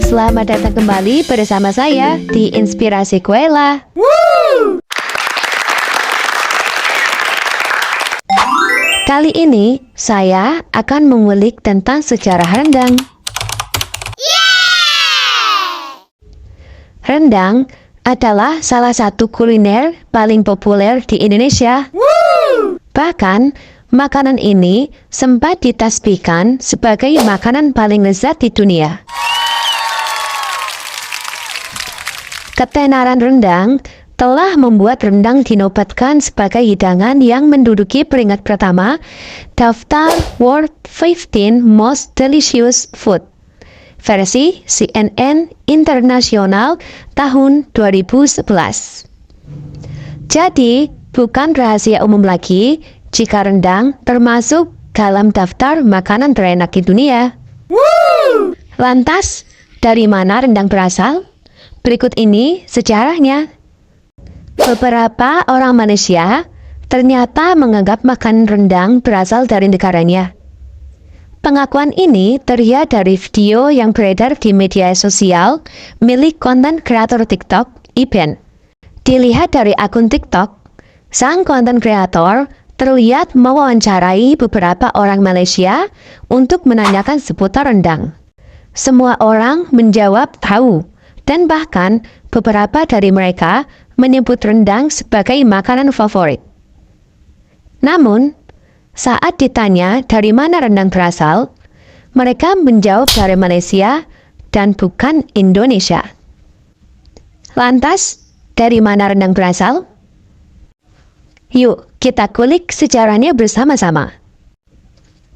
Selamat datang kembali bersama saya di Inspirasi Kuela. Kali ini saya akan mengulik tentang sejarah rendang. Rendang adalah salah satu kuliner paling populer di Indonesia. Bahkan, makanan ini sempat ditasbihkan sebagai makanan paling lezat di dunia. Ketenaran rendang telah membuat rendang dinobatkan sebagai hidangan yang menduduki peringkat pertama daftar World 15 Most Delicious Food versi CNN Internasional tahun 2011. Jadi, bukan rahasia umum lagi jika rendang termasuk dalam daftar makanan terenak di dunia. Lantas, dari mana rendang berasal? Berikut ini sejarahnya. Beberapa orang Malaysia ternyata menganggap makanan rendang berasal dari negaranya. Pengakuan ini terlihat dari video yang beredar di media sosial milik konten kreator TikTok, Iben. Dilihat dari akun TikTok, sang konten kreator terlihat mewawancarai beberapa orang Malaysia untuk menanyakan seputar rendang. Semua orang menjawab tahu, dan bahkan beberapa dari mereka menyebut rendang sebagai makanan favorit. Namun, saat ditanya dari mana rendang berasal, mereka menjawab dari Malaysia dan bukan Indonesia. Lantas, dari mana rendang berasal? Yuk, kita kulik sejarahnya bersama-sama.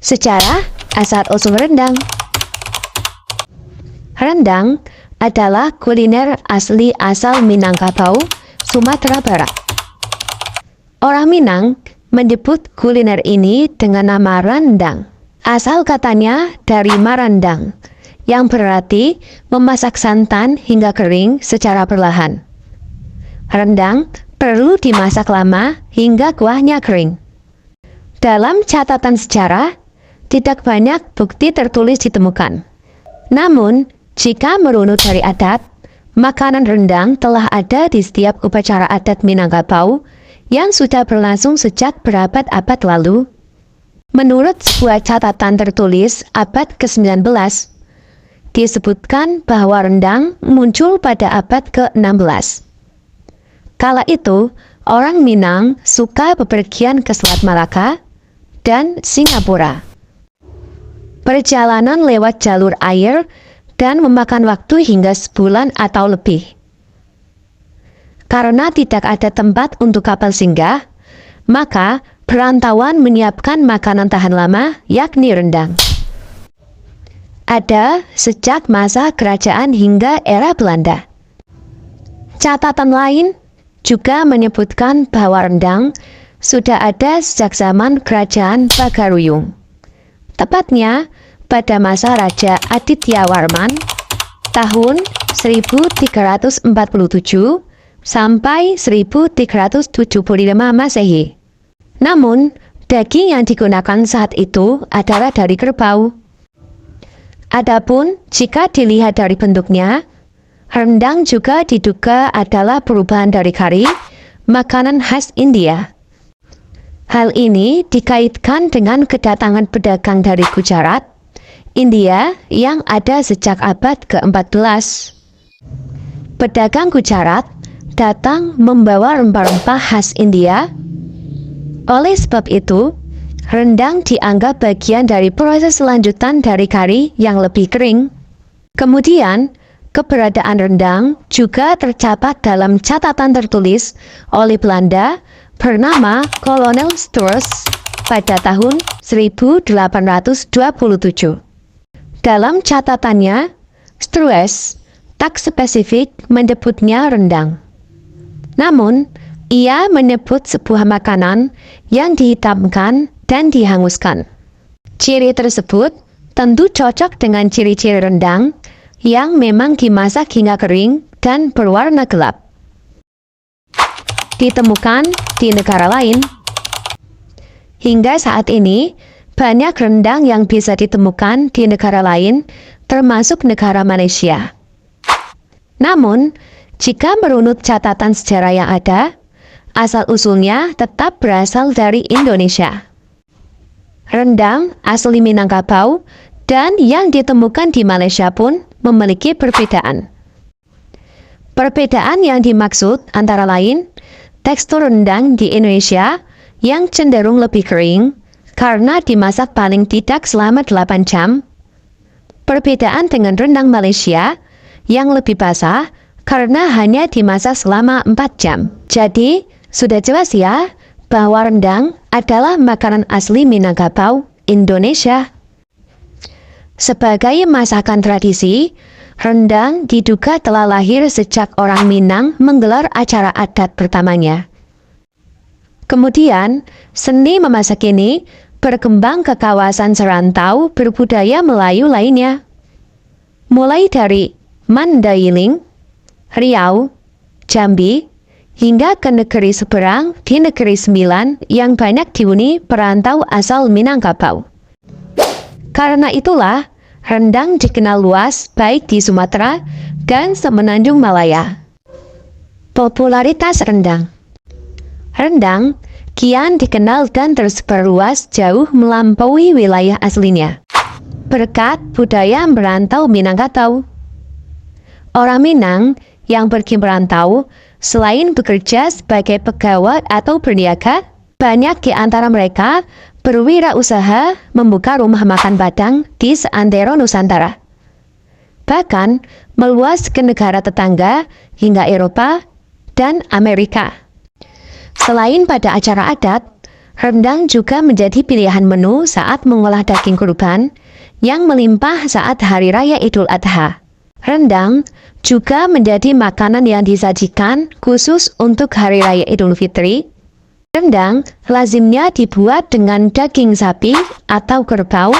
Sejarah asal-usul rendang. Rendang adalah kuliner asli asal Minangkabau, Sumatera Barat. Orang Minang menyebut kuliner ini dengan nama rendang. Asal katanya dari marandang, yang berarti memasak santan hingga kering secara perlahan. Rendang perlu dimasak lama hingga kuahnya kering. Dalam catatan sejarah, tidak banyak bukti tertulis ditemukan. Namun, jika merunut dari adat, makanan rendang telah ada di setiap upacara adat Minangkabau yang sudah berlangsung sejak berabad-abad lalu. Menurut sebuah catatan tertulis abad ke-19, disebutkan bahwa rendang muncul pada abad ke-16. Kala itu, orang Minang suka bepergian ke Selat Malaka dan Singapura. Perjalanan lewat jalur air dan memakan waktu hingga sebulan atau lebih. Karena tidak ada tempat untuk kapal singgah, maka perantauan menyiapkan makanan tahan lama, yakni rendang. Ada sejak masa kerajaan hingga era Belanda. Catatan lain juga menyebutkan bahwa rendang sudah ada sejak zaman kerajaan Bagaruyung. Tepatnya pada masa Raja Aditya Warman tahun 1347 sampai 1375 Masehi. Namun, daging yang digunakan saat itu adalah dari kerbau. Adapun jika dilihat dari bentuknya, rendang juga diduga adalah perubahan dari kari, makanan khas India. Hal ini dikaitkan dengan kedatangan pedagang dari Gujarat, India yang ada sejak abad ke-14. Pedagang Gujarat datang membawa rempah-rempah khas India. Oleh sebab itu, rendang dianggap bagian dari proses lanjutan dari kari yang lebih kering. Kemudian, keberadaan rendang juga tercatat dalam catatan tertulis oleh Belanda bernama Kolonel Struers pada tahun 1827. Dalam catatannya, Struers tak spesifik menyebutnya rendang. Namun, ia menyebut sebuah makanan yang dihitamkan dan dihanguskan. Ciri tersebut tentu cocok dengan ciri-ciri rendang yang memang dimasak hingga kering dan berwarna gelap. Ditemukan di negara lain. Hingga saat ini, banyak rendang yang bisa ditemukan di negara lain, termasuk negara Malaysia. Namun, jika merunut catatan sejarah yang ada, asal-usulnya tetap berasal dari Indonesia. Rendang asli Minangkabau dan yang ditemukan di Malaysia pun memiliki perbedaan. Perbedaan yang dimaksud antara lain, tekstur rendang di Indonesia yang cenderung lebih kering karena dimasak paling tidak selama 8 jam. Perbedaan dengan rendang Malaysia yang lebih basah karena hanya dimasak selama 4 jam. Jadi, sudah jelas ya bahwa rendang adalah makanan asli Minangkabau, Indonesia. Sebagai masakan tradisi, rendang diduga telah lahir sejak orang Minang menggelar acara adat pertamanya. Kemudian, seni memasak ini berkembang ke kawasan serantau berbudaya Melayu lainnya. Mulai dari Mandailing, Riau, Jambi, hingga ke negeri seberang di Negeri Sembilan yang banyak dihuni perantau asal Minangkabau. Karena itulah, rendang dikenal luas baik di Sumatera dan Semenanjung Malaya. Popularitas rendang. Rendang kian dikenal dan tersebar luas jauh melampaui wilayah aslinya, berkat budaya merantau Minangkabau. Orang Minang yang pergi merantau, selain bekerja sebagai pegawai atau berniaga, banyak di antara mereka berwirausaha membuka rumah makan Padang di seantero Nusantara. Bahkan meluas ke negara tetangga hingga Eropa dan Amerika. Selain pada acara adat, rendang juga menjadi pilihan menu saat mengolah daging kurban yang melimpah saat Hari Raya Idul Adha. Rendang juga menjadi makanan yang disajikan khusus untuk Hari Raya Idul Fitri. Rendang lazimnya dibuat dengan daging sapi atau kerbau.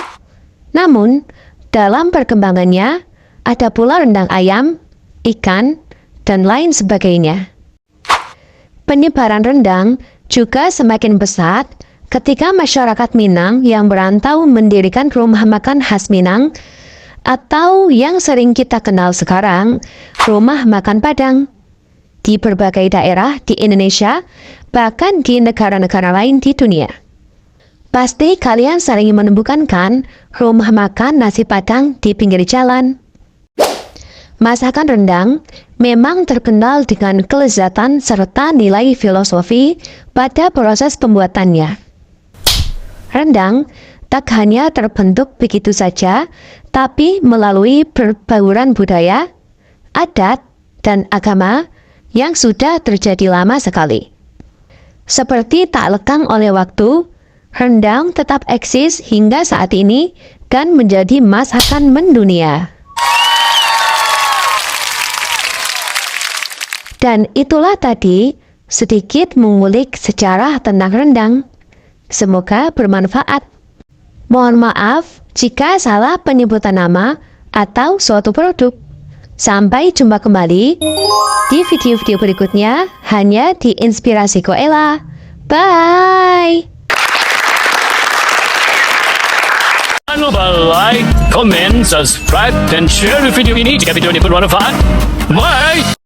Namun, dalam perkembangannya, ada pula rendang ayam, ikan, dan lain sebagainya. Penyebaran rendang juga semakin pesat ketika masyarakat Minang yang merantau mendirikan rumah makan khas Minang atau yang sering kita kenal sekarang, rumah makan Padang, di berbagai daerah di Indonesia, bahkan di negara-negara lain di dunia. Pasti kalian sering menemukan kan rumah makan nasi Padang di pinggir jalan. Masakan rendang memang terkenal dengan kelezatan serta nilai filosofi pada proses pembuatannya. Rendang tak hanya terbentuk begitu saja, tapi melalui perbauran budaya, adat, dan agama yang sudah terjadi lama sekali. Seperti tak lekang oleh waktu, rendang tetap eksis hingga saat ini dan menjadi masakan mendunia. Dan itulah tadi sedikit mengulik sejarah tentang rendang. Semoga bermanfaat. Mohon maaf jika salah penyebutan nama atau suatu produk. Sampai jumpa kembali di video-video berikutnya hanya di Inspirasi Koela. Bye! Jangan lupa like, comment, subscribe, dan share video ini jika video ini bermanfaat. Bye!